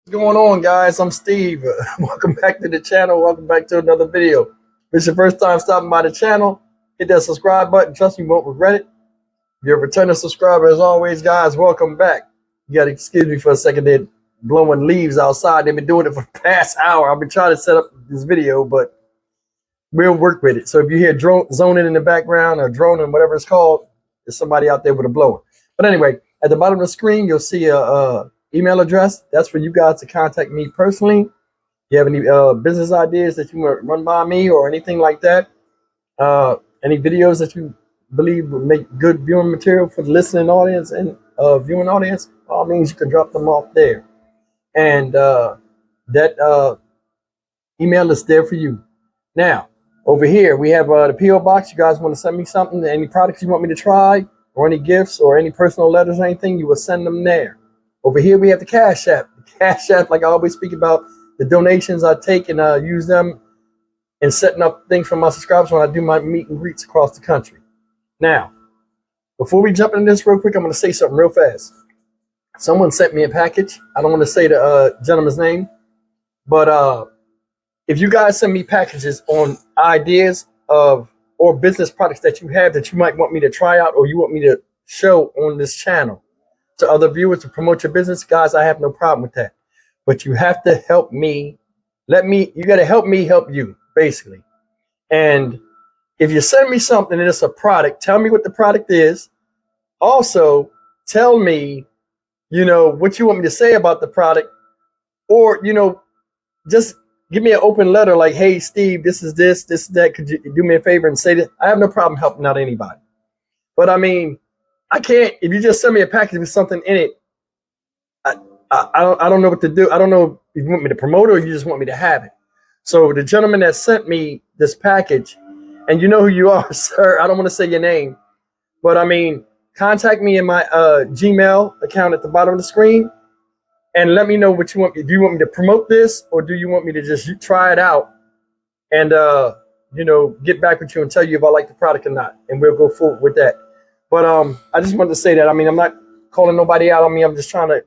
What's going on, guys? I'm Steve. Welcome back to the channel. Welcome back to another video. If it's your first time stopping by the channel, hit that subscribe button. Trust me, you won't regret it. If you're a returning subscriber, as always, guys, welcome back. You got to excuse me for a second. They're blowing leaves outside. They've been doing it for the past hour. I've been trying to set up this video, but we'll work with it. So if you hear zoning in the background or droning, whatever it's called, there's somebody out there with a blower. But anyway, at the bottom of the screen, you'll see a email address. That's for you guys to contact me personally. If you have any business ideas that you want to run by me or anything like that, any videos that you believe will make good viewing material for the listening audience and viewing audience, by all means, you can drop them off there. And that email is there for you. Now, over here, we have the P.O. Box. You guys want to send me something, any products you want me to try, or any gifts, or any personal letters or anything, you will send them there. Over here, we have the Cash App. The Cash App, like I always speak about, the donations I take and use them in setting up things for my subscribers when I do my meet and greets across the country. Now, before we jump into this real quick, I'm going to say something real fast. Someone sent me a package. I don't want to say the gentleman's name, but if you guys send me packages on ideas of or business products that you have that you might want me to try out or you want me to show on this channel to other viewers to promote your business, guys, I have no problem with that. But you have to help me. You got to help me help you, basically. And if you send me something and it's a product, tell me what the product is. Also, tell me, what you want me to say about the product, or, just give me an open letter like, hey, Steve, this is that. Could you do me a favor and say that? I have no problem helping out anybody. But I mean, I can't, if you just send me a package with something in it, I don't know what to do. I don't know if you want me to promote it or you just want me to have it. So the gentleman that sent me this package, and you know who you are, sir, I don't want to say your name, but I mean, contact me in my Gmail account at the bottom of the screen and let me know what you want. Do you want me to promote this or do you want me to just try it out and, get back with you and tell you if I like the product or not, and we'll go forward with that. But I just wanted to say that. I mean, I'm not calling nobody out on me. I'm just trying to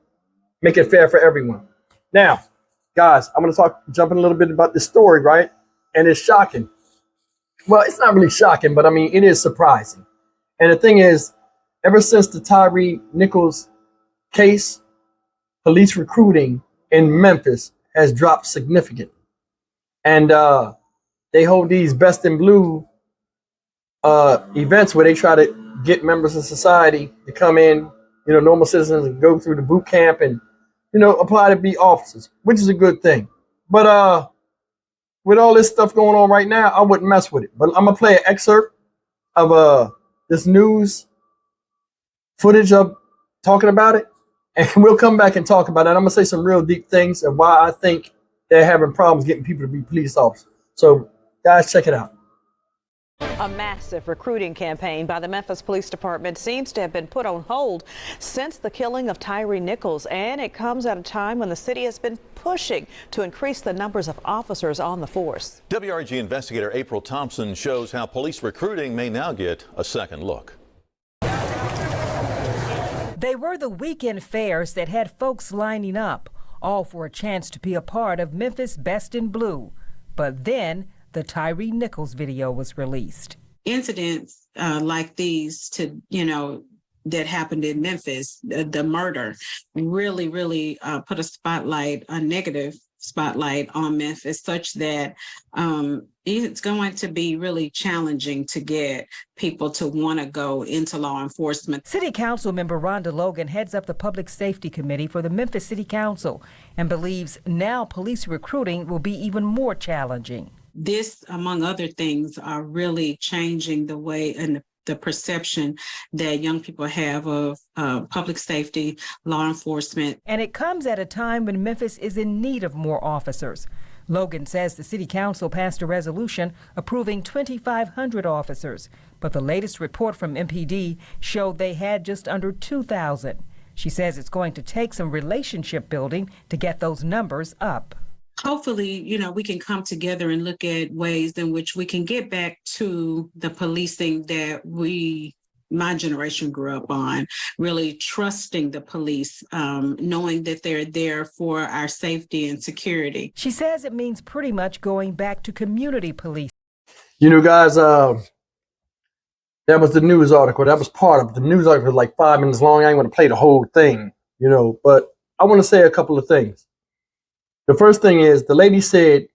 make it fair for everyone. Now, guys, I'm going to jump in a little bit about this story, right? And it's shocking. Well, it's not really shocking, but I mean, it is surprising. And the thing is, ever since the Tyre Nichols case, police recruiting in Memphis has dropped significantly. And they hold these Best in Blue events where they try to get members of society to come in, normal citizens, and go through the boot camp and, apply to be officers, which is a good thing. But with all this stuff going on right now, I wouldn't mess with it. But I'm going to play an excerpt of this news footage of talking about it, and we'll come back and talk about it. I'm going to say some real deep things and why I think they're having problems getting people to be police officers. So, guys, check it out. A massive recruiting campaign by the Memphis Police Department seems to have been put on hold since the killing of Tyre Nichols, and it comes at a time when the city has been pushing to increase the numbers of officers on the force. WRG investigator April Thompson shows how police recruiting may now get a second look. They were the weekend fairs that had folks lining up, all for a chance to be a part of Memphis Best in Blue. But then the Tyre Nichols video was released. Incidents like these that happened in Memphis, the murder, really put a negative spotlight on Memphis, such that it's going to be really challenging to get people to want to go into law enforcement. City Council member Rhonda Logan heads up the Public Safety Committee for the Memphis City Council and believes now police recruiting will be even more challenging. This, among other things, are really changing the way and the perception that young people have of public safety, law enforcement. And it comes at a time when Memphis is in need of more officers. Logan says the city council passed a resolution approving 2,500 officers, but the latest report from MPD showed they had just under 2,000. She says it's going to take some relationship building to get those numbers up. Hopefully, we can come together and look at ways in which we can get back to the policing that we my generation grew up on, really trusting the police, knowing that they're there for our safety and security. She says it means pretty much going back to community police. You know, guys, that was the news article. That was part of it. The news article was like 5 minutes long. I ain't going to play the whole thing, you know, but I want to say a couple of things. The first thing is the lady said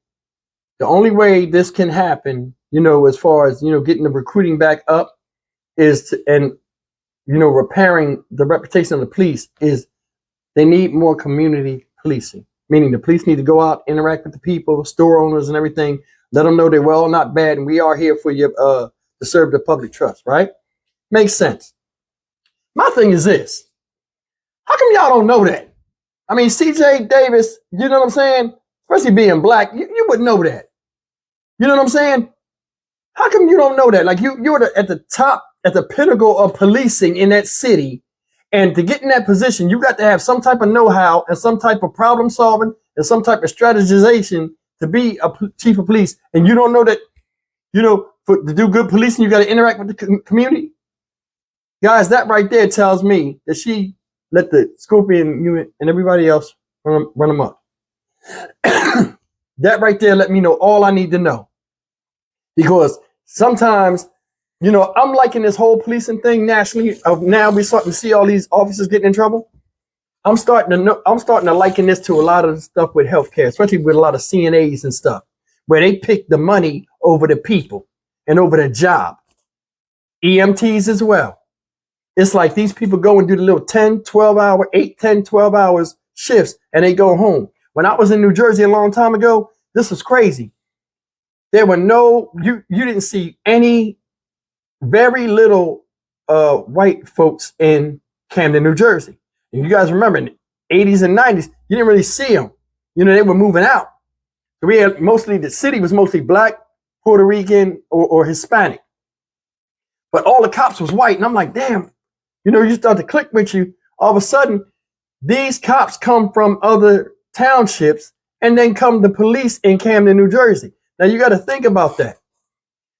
the only way this can happen, you know, as far as, you know, getting the recruiting back up is to, and, you know, repairing the reputation of the police is they need more community policing, meaning the police need to go out, interact with the people, store owners and everything, let them know they're well, not bad, and we are here for you to serve the public trust, right? Makes sense. My thing is this. How come y'all don't know that? I mean, CJ Davis, you know what I'm saying? Especially being black, you would know that. You know what I'm saying? How come you don't know that? Like you're at the top, at the pinnacle of policing in that city. And to get in that position, you got to have some type of know-how and some type of problem solving and some type of strategization to be a chief of police. And you don't know that, you know, to do good policing, you got to interact with the community. Guys, that right there tells me that she let the Scorpion unit and everybody else run them up. That right there let me know all I need to know. Because sometimes, you know, I'm liking this whole policing thing nationally. Now we're starting to see all these officers getting in trouble. I'm starting to liken this to a lot of the stuff with healthcare, especially with a lot of CNAs and stuff, where they pick the money over the people and over the job. EMTs as well. It's like these people go and do the little 10, 12 hour, 8, 10, 12 hours shifts and they go home. When I was in New Jersey a long time ago, this was crazy. There were you didn't see very little white folks in Camden, New Jersey. And you guys remember in the 80s and 90s, you didn't really see them. You know, they were moving out. So we had the city was mostly black, Puerto Rican, or Hispanic. But all the cops was white. And I'm like, damn, you know, you start to click with you. All of a sudden, these cops come from other townships and then come the police in Camden, New Jersey. Now you got to think about that.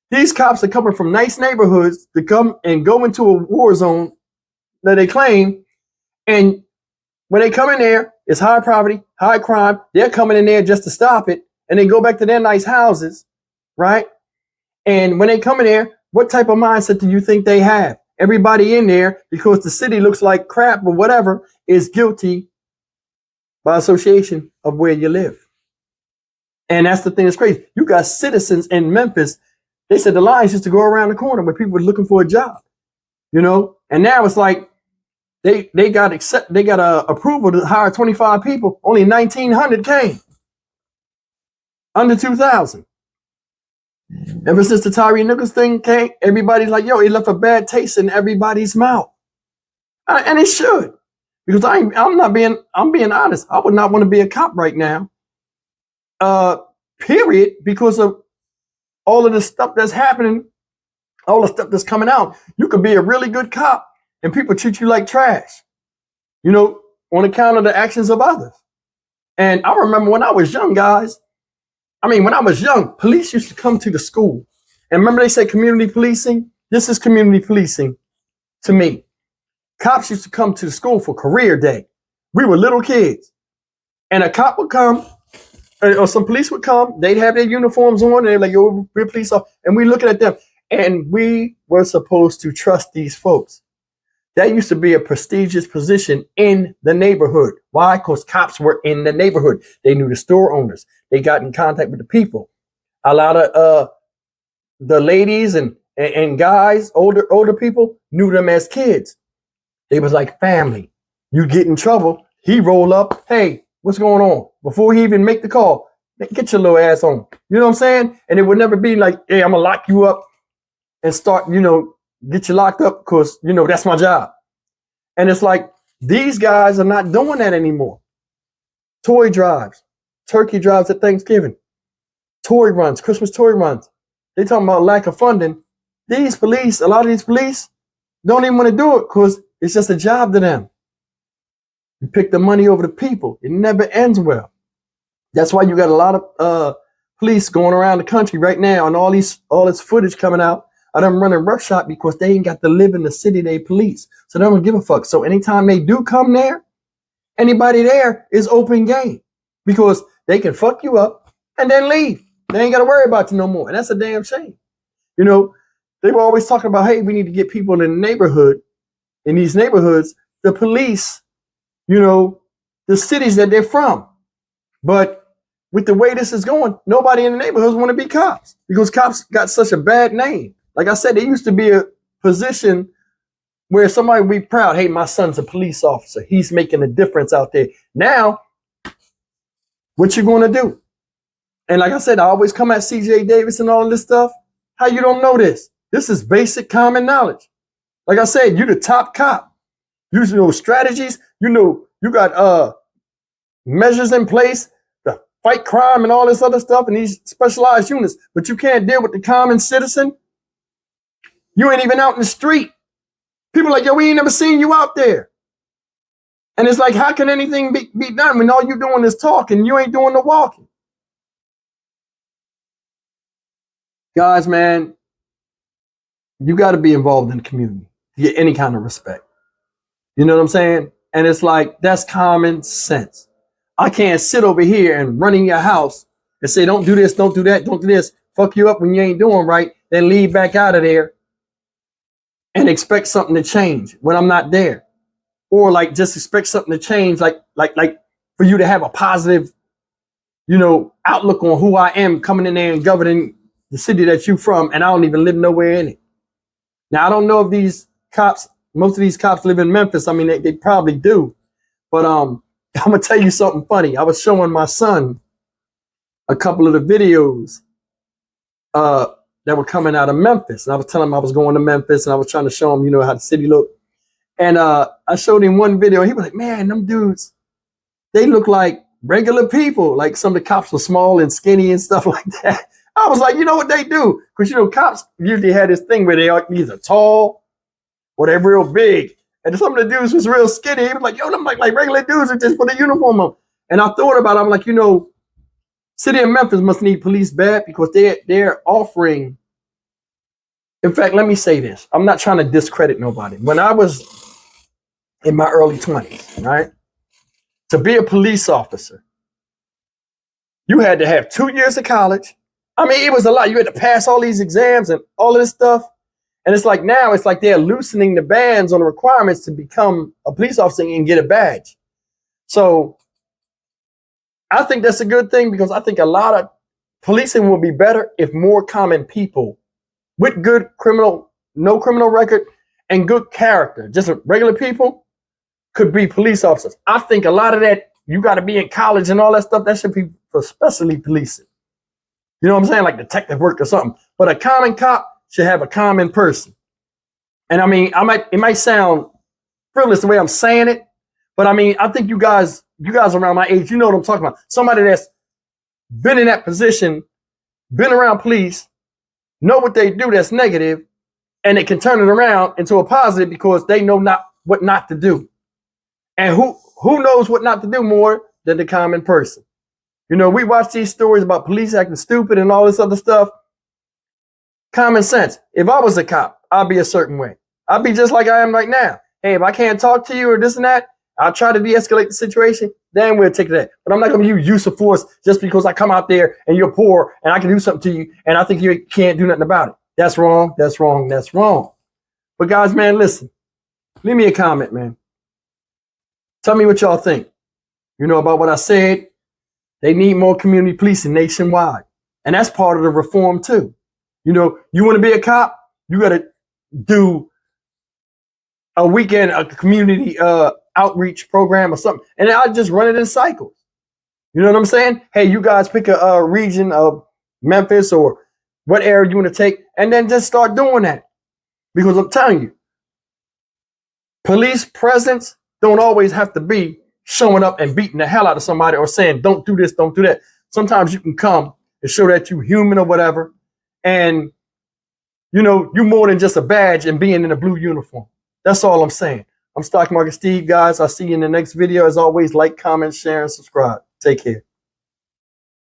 These cops are coming from nice neighborhoods to come and go into a war zone that they claim. And when they come in there, it's high poverty, high crime. They're coming in there just to stop it. And they go back to their nice houses, right? And when they come in there, what type of mindset do you think they have? Everybody in there, because the city looks like crap or whatever, is guilty by association of where you live. And that's the thing that's crazy. You got citizens in Memphis. They said the lines used to go around the corner where people were looking for a job, you know? And now it's like they got approval to hire 25 people. Only 1,900 came. Under 2,000. Ever since the Tyre Nichols thing came, everybody's like, yo, it left a bad taste in everybody's mouth. And it should. Because I'm being honest. I would not want to be a cop right now. Period. Because of all of the stuff that's happening, all the stuff that's coming out. You could be a really good cop and people treat you like trash, you know, on account of the actions of others. And I remember when I was young, guys, when I was young, police used to come to the school. And remember they said community policing? This is community policing to me. Cops used to come to the school for career day. We were little kids. And a cop would come, or some police would come. They'd have their uniforms on. And they're like, yo, we're police officers. And we're looking at them. And we were supposed to trust these folks. That used to be a prestigious position in the neighborhood. Why? Because cops were in the neighborhood. They knew the store owners. They got in contact with the people. A lot of the ladies and guys, older people, knew them as kids. They was like family. You get in trouble, he roll up. Hey, what's going on? Before he even make the call, get your little ass on. You know what I'm saying? And it would never be like, hey, I'm gonna lock you up and start, you know, get you locked up because, you know, that's my job. And it's like, these guys are not doing that anymore. Toy drives, turkey drives at Thanksgiving, toy runs, Christmas toy runs. They talking about lack of funding. These police, a lot of these police don't even want to do it because it's just a job to them. You pick the money over the people. It never ends well. That's why you got a lot of police going around the country right now and all this footage coming out of them running roughshod because they ain't got to live in the city they police. So they don't give a fuck. So anytime they do come there, anybody there is open game because they can fuck you up and then leave. They ain't got to worry about you no more. And that's a damn shame. You know, they were always talking about, hey, we need to get people in the neighborhood, in these neighborhoods, the police, you know, the cities that they're from. But with the way this is going, nobody in the neighborhoods want to be cops because cops got such a bad name. Like I said, there used to be a position where somebody would be proud, hey, my son's a police officer. He's making a difference out there. Now, what you going to do? And like I said, I always come at CJ Davis and all this stuff. How you don't know this? This is basic common knowledge. Like I said, you the top cop. You know strategies. You know you got measures in place to fight crime and all this other stuff in these specialized units. But you can't deal with the common citizen. You ain't even out in the street. People are like, yo, we ain't never seen you out there. And it's like, how can anything be done when all you doing is talking? You ain't doing the walking. Guys, man, you got to be involved in the community to get any kind of respect. You know what I'm saying? And it's like, that's common sense. I can't sit over here and run in your house and say, don't do this, don't do that, don't do this, fuck you up when you ain't doing right, then leave back out of there and expect something to change when I'm not there. Or like just expect something to change, like for you to have a positive, you know, outlook on who I am coming in there and governing the city that you from, and I don't even live nowhere in it. Now, I don't know if these cops, most of these cops live in Memphis. I mean, they probably do. But I'm going to tell you something funny. I was showing my son a couple of the videos that were coming out of Memphis. And I was telling him I was going to Memphis, and I was trying to show him, you know, how the city looked. And I showed him one video. And he was like, man, them dudes, they look like regular people. Like some of the cops were small and skinny and stuff like that. I was like, you know what they do? Because, you know, cops usually had this thing where they are either tall or they're real big. And some of the dudes was real skinny. He was like, yo, them like regular dudes who just put a uniform on. And I thought about it. I'm like, you know, city of Memphis must need police bad because they're offering. In fact, let me say this. I'm not trying to discredit nobody. When I was in my early 20s, right, to be a police officer, you had to have 2 years of college. I mean, it was a lot. You had to pass all these exams and all of this stuff. And it's like now, it's like they're loosening the bands on the requirements to become a police officer and get a badge. So I think that's a good thing because I think a lot of policing will be better if more common people with good no criminal record and good character, just regular people, could be police officers. I think a lot of that, you got to be in college and all that stuff. That should be for especially policing. You know what I'm saying? Like detective work or something. But a common cop should have a common person. And I mean, it might sound frivolous the way I'm saying it, but I mean, I think you guys around my age, you know what I'm talking about. Somebody that's been in that position, been around police, know what they do that's negative, and it can turn it around into a positive because they know what not to do. And who knows what not to do more than the common person? You know, we watch these stories about police acting stupid and all this other stuff. Common sense. If I was a cop, I'd be a certain way. I'd be just like I am right now. Hey, if I can't talk to you or this and that, I'll try to de-escalate the situation. Then we'll take that. But I'm not going to use of force just because I come out there and you're poor and I can do something to you and I think you can't do nothing about it. That's wrong. That's wrong. That's wrong. But guys, man, listen. Leave me a comment, man. Tell me what y'all think. You know about what I said. They need more community policing nationwide. And that's part of the reform too. You know, you want to be a cop, you got to do a weekend, a community outreach program or something. And I just run it in cycles. You know what I'm saying? Hey, you guys pick a region of Memphis or what area you want to take, and then just start doing that. Because I'm telling you, police presence don't always have to be showing up and beating the hell out of somebody or saying, don't do this, don't do that. Sometimes you can come and show that you're human or whatever. And, you know, you're more than just a badge and being in a blue uniform. That's all I'm saying. I'm Stock Market Steve, guys. I'll see you in the next video. As always, like, comment, share, and subscribe. Take care.